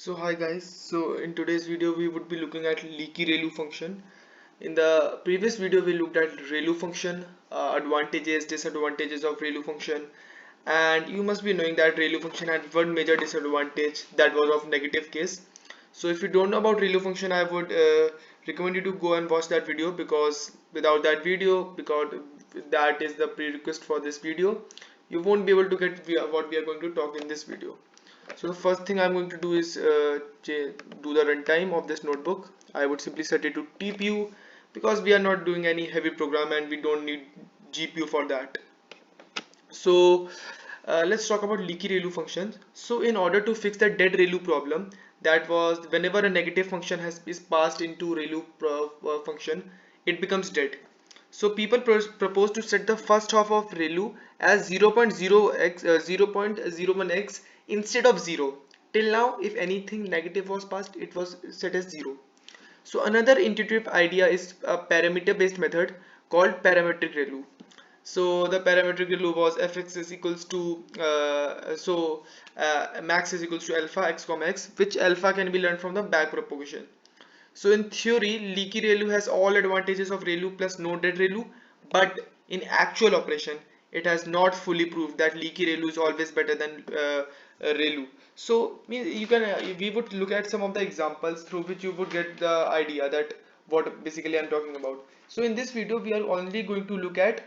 So hi guys, so in today's video we would be looking at leaky ReLU function. In the previous video we looked at ReLU function, advantages, disadvantages of ReLU function, and you must be knowing that ReLU function had one major disadvantage, that was of negative case. So if you don't know about ReLU function, I would recommend you to go and watch that video, because without that video, because that is the prerequisite for this video, you won't be able to get what we are going to talk in this video. So the first thing I'm going to do is do the runtime of this notebook. I would simply set it to TPU, because we are not doing any heavy program and we don't need GPU for that. So let's talk about leaky ReLU functions. So in order to fix the dead ReLU problem, that was whenever a negative function is passed into ReLU function, it becomes dead. So people propose to set the first half of ReLU as 0.0x 0.01x instead of 0. Till now, if anything negative was passed, it was set as 0. So another intuitive idea is a parameter based method called parametric ReLU. So the parametric ReLU was fx is equals to max is equals to alpha x comma x, which alpha can be learned from the back propagation. So in theory, leaky ReLU has all advantages of ReLU plus no dead ReLU, but in actual operation, it has not fully proved that leaky ReLU is always better than ReLU. So you can we would look at some of the examples through which you would get the idea that what basically I'm talking about. So in this video, we are only going to look at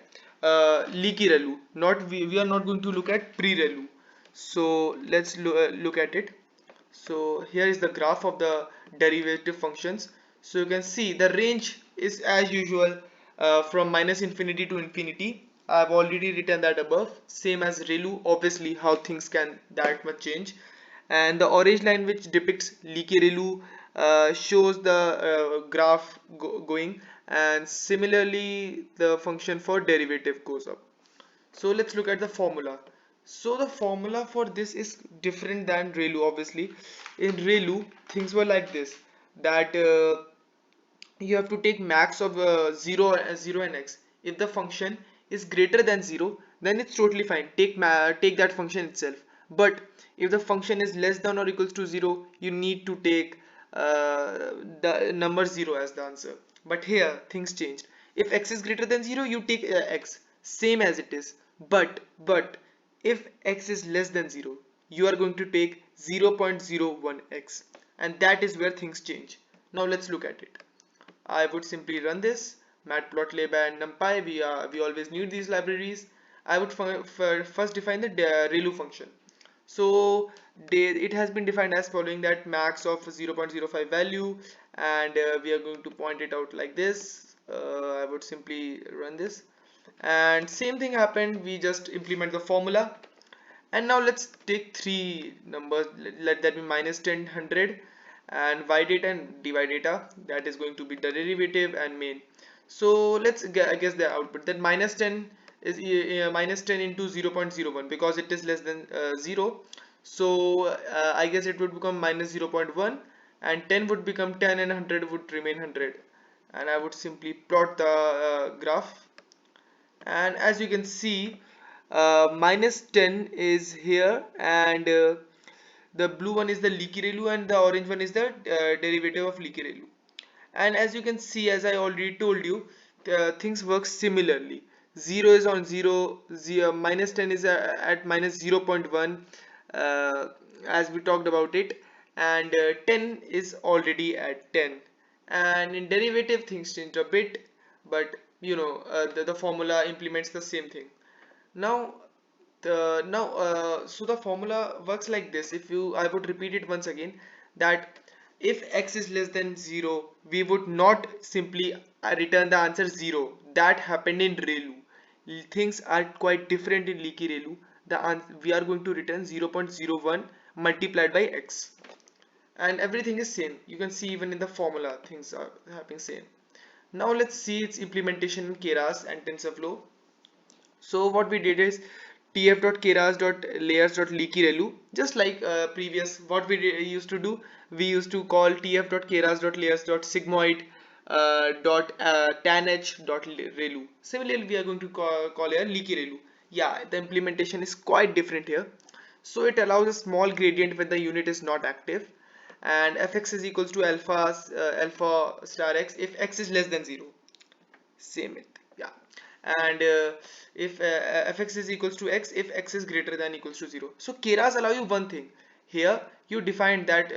leaky ReLU. Not we are not going to look at pre-ReLU. So let's look at it. So here is the graph of the derivative functions. So you can see the range is as usual, from minus infinity to infinity. I've already written that above, same as ReLU. Obviously how things can that much change. And the orange line which depicts leaky ReLU shows the graph going, and similarly the function for derivative goes up. So let's look at the formula. So the formula for this is different than ReLU. Obviously in ReLU things were like this, that you have to take max of 0 and x. If the function is greater than 0, then it's totally fine, take that function itself. But if the function is less than or equals to 0, you need to take the number 0 as the answer. But here things changed. If x is greater than 0, you take x same as it is. But if x is less than 0, you are going to take 0.01x, and that is where things change. Now let's look at it. I would simply run this matplotlib and numpy. We always need these libraries. I would first define the ReLU function. So it has been defined as following, that max of 0.05 value, and we are going to point it out like this. I would simply run this, and same thing happened. We just implement the formula. And now let's take three numbers. Let that be minus 10, 100, and y data and dy data. That is going to be the derivative and main. So let's guess the output. That minus 10 is minus 10 into 0.01, because it is less than 0. So I guess it would become minus 0.1, and 10 would become 10, and 100 would remain 100. And I would simply plot the graph, and as you can see, minus 10 is here, and the blue one is the leaky ReLU, and the orange one is the derivative of leaky ReLU. And as you can see, as I already told you, things work similarly. 0 is on 0, minus 10 is at minus 0.1, as we talked about it, and 10 is already at 10. And in derivative things change a bit, but the formula implements the same thing. Now so the formula works like this. If you I would repeat it once again, that if x is less than 0, we would not simply return the answer 0. That happened in ReLU. Things are quite different in leaky ReLU. We are going to return 0.01 multiplied by x, and everything is same. You can see even in the formula things are happening same. Now let's see its implementation in Keras and TensorFlow. So what we did is tf.keras.layers.leaky_relu, just like previous what we used to do. We used to call tf.keras.layers.sigmoid .tanh.relu. Similarly, we are going to call here leaky relu. Yeah, the implementation is quite different here. So it allows a small gradient when the unit is not active, and fx is equals to alpha star x if x is less than 0. Same it, yeah. And if fx is equals to x if x is greater than equals to 0. So keras allow you one thing. Here you defined that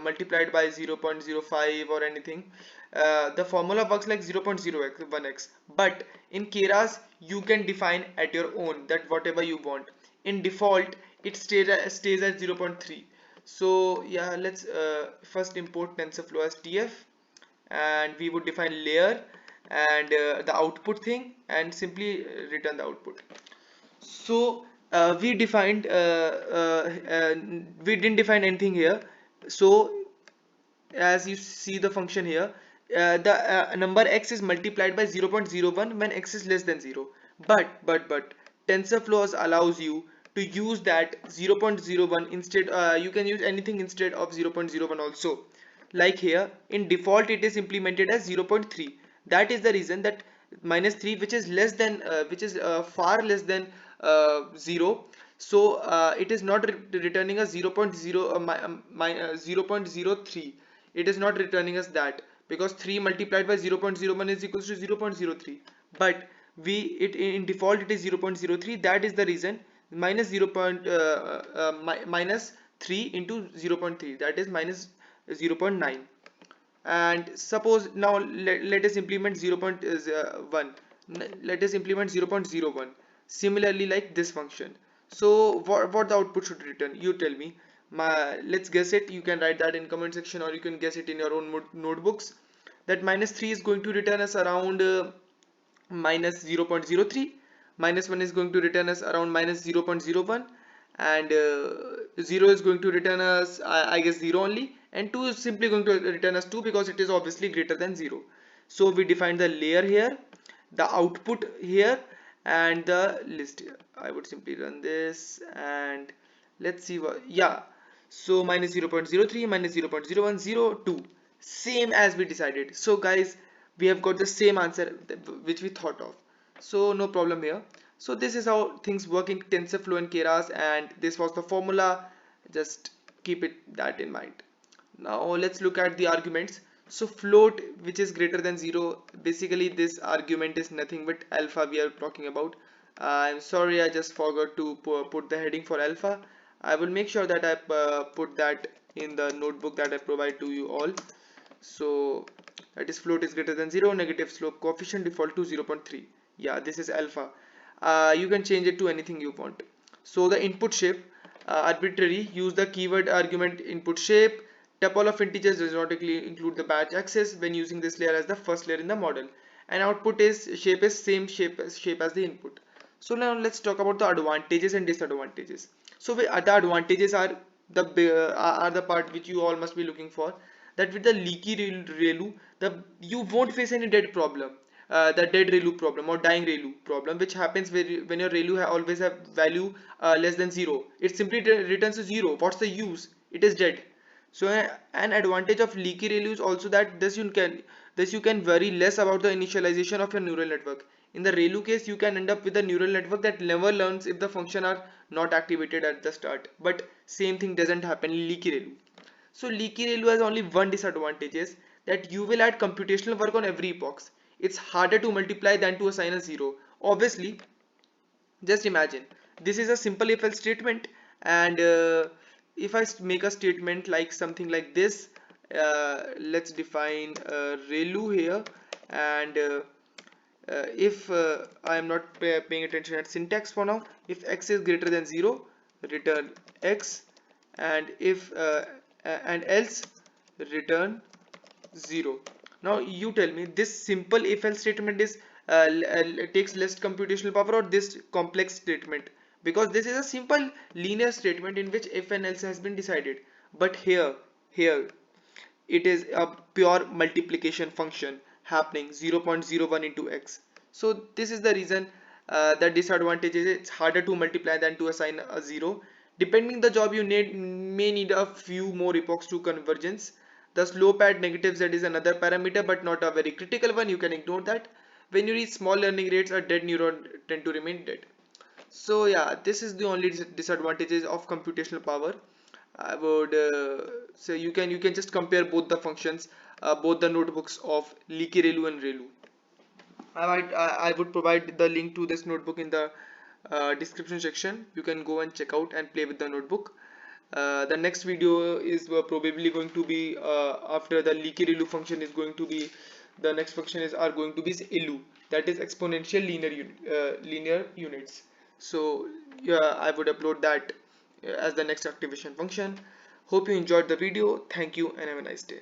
multiplied by 0.05 or anything, the formula works like 0.01x, but in keras you can define at your own that whatever you want. In default it stays at 0.3. So yeah, let's first import TensorFlow as tf, and we would define layer and the output thing and simply return the output. So we defined we didn't define anything here. So as you see the function here, the number x is multiplied by 0.01 when x is less than 0, but TensorFlow allows you to use that 0.01 instead. You can use anything instead of 0.01 also. Like here in default it is implemented as 0.3. That is the reason that -3, which is less than which is far less than 0. So it is not returning a 0.0 0.03. It is not returning us that, because 3 multiplied by 0.01 is equals to 0.03, but we it in default it is 0.03. That is the reason minus 3 into 0.3, that is minus 0.9. And suppose now let us implement 0.1. Let us implement 0.01 similarly like this function. So what the output should return, you tell me. Let's guess it. You can write that in comment section or you can guess it in your own notebooks. That -3 is going to return us around minus 0.03, -1 is going to return us around minus 0.01, and 0 is going to return us I guess 0 only, and 2 is simply going to return us 2 because it is obviously greater than 0. So we define the layer here, the output here, and the list here. I would simply run this and let's see what, yeah. So minus 0.03, minus 0.01, 0, 2, same as we decided. So guys, we have got the same answer which we thought of, so no problem here. So this is how things work in TensorFlow and Keras, and this was the formula. Just keep it that in mind. Now let's look at the arguments. So float which is greater than 0, basically this argument is nothing but alpha we are talking about. I'm sorry, I just forgot to put the heading for alpha. I will make sure that I put that in the notebook that I provide to you all. So that is float is greater than 0, negative slope coefficient default to 0.3. Yeah, this is alpha. You can change it to anything you want. So the input shape, arbitrary, use the keyword argument input shape. Tuple of integers does not include the batch access when using this layer as the first layer in the model. And output is shape is same shape as the input. So now let's talk about the advantages and disadvantages. So the advantages are the part which you all must be looking for. That with the leaky ReLU, you won't face any dead problem, the dead ReLU problem or dying ReLU problem, which happens when your ReLU always have value less than 0. It simply returns to 0. What's the use? It is dead. So an advantage of leaky ReLU is also that this you can worry less about the initialization of your neural network. In the ReLU case, you can end up with a neural network that never learns if the function are not activated at the start. But same thing doesn't happen in leaky ReLU. So leaky ReLU has only one disadvantage, is that you will add computational work on every epoch. It's harder to multiply than to assign a 0. Obviously, just imagine this is a simple if else statement, and if I make a statement like something like this, let's define ReLU here, and if I am not paying attention at syntax for now, if x is greater than 0, return x, and if and else return 0. Now you tell me, this simple if else statement is takes less computational power or this complex statement, because this is a simple linear statement in which if and else has been decided, but here it is a pure multiplication function happening 0.01 into x. So this is the reason the disadvantage is it's harder to multiply than to assign a 0. Depending the job you may need a few more epochs to convergence. The slope at negative z is another parameter, but not a very critical one. You can ignore that. When you reach small learning rates, a dead neuron tend to remain dead. So yeah, this is the only disadvantages of computational power. I would say you can just compare both the functions, both the notebooks of Leaky Relu and Relu. I would provide the link to this notebook in the description section. You can go and check out and play with the notebook. The next video is probably going to be after the Leaky Relu function is going to be, the next function is are going to be ELU, that is exponential linear units. So yeah, I would upload that as the next activation function. Hope you enjoyed the video. Thank you and have a nice day.